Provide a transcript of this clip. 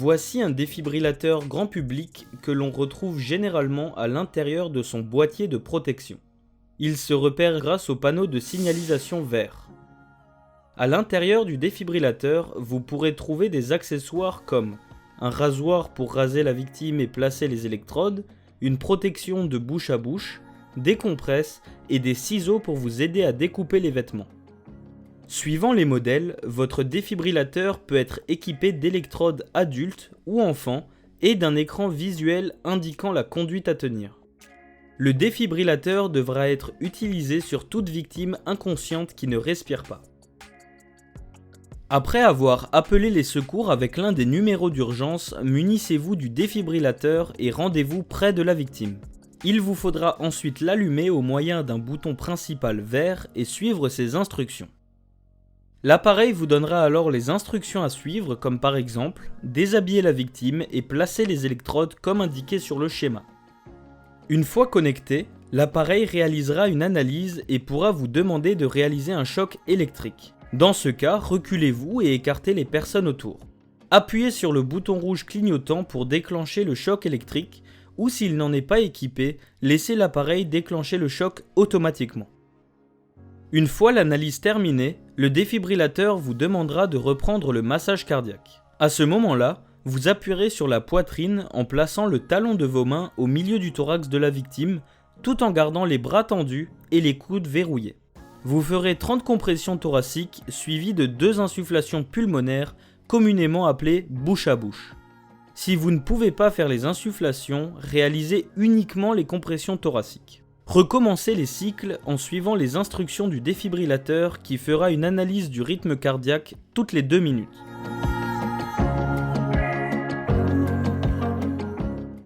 Voici un défibrillateur grand public que l'on retrouve généralement à l'intérieur de son boîtier de protection. Il se repère grâce au panneau de signalisation vert. À l'intérieur du défibrillateur, vous pourrez trouver des accessoires comme un rasoir pour raser la victime et placer les électrodes, une protection de bouche à bouche, des compresses et des ciseaux pour vous aider à découper les vêtements. Suivant les modèles, votre défibrillateur peut être équipé d'électrodes adultes ou enfants et d'un écran visuel indiquant la conduite à tenir. Le défibrillateur devra être utilisé sur toute victime inconsciente qui ne respire pas. Après avoir appelé les secours avec l'un des numéros d'urgence, munissez-vous du défibrillateur et rendez-vous près de la victime. Il vous faudra ensuite l'allumer au moyen d'un bouton principal vert et suivre ses instructions. L'appareil vous donnera alors les instructions à suivre comme par exemple déshabiller la victime et placer les électrodes comme indiqué sur le schéma. Une fois connecté, l'appareil réalisera une analyse et pourra vous demander de réaliser un choc électrique. Dans ce cas, reculez-vous et écartez les personnes autour. Appuyez sur le bouton rouge clignotant pour déclencher le choc électrique ou s'il n'en est pas équipé, laissez l'appareil déclencher le choc automatiquement. Une fois l'analyse terminée, le défibrillateur vous demandera de reprendre le massage cardiaque. À ce moment-là, vous appuierez sur la poitrine en plaçant le talon de vos mains au milieu du thorax de la victime, tout en gardant les bras tendus et les coudes verrouillés. Vous ferez 30 compressions thoraciques suivies de 2 insufflations pulmonaires, communément appelées bouche à bouche. Si vous ne pouvez pas faire les insufflations, réalisez uniquement les compressions thoraciques. Recommencez les cycles en suivant les instructions du défibrillateur qui fera une analyse du rythme cardiaque toutes les 2 minutes.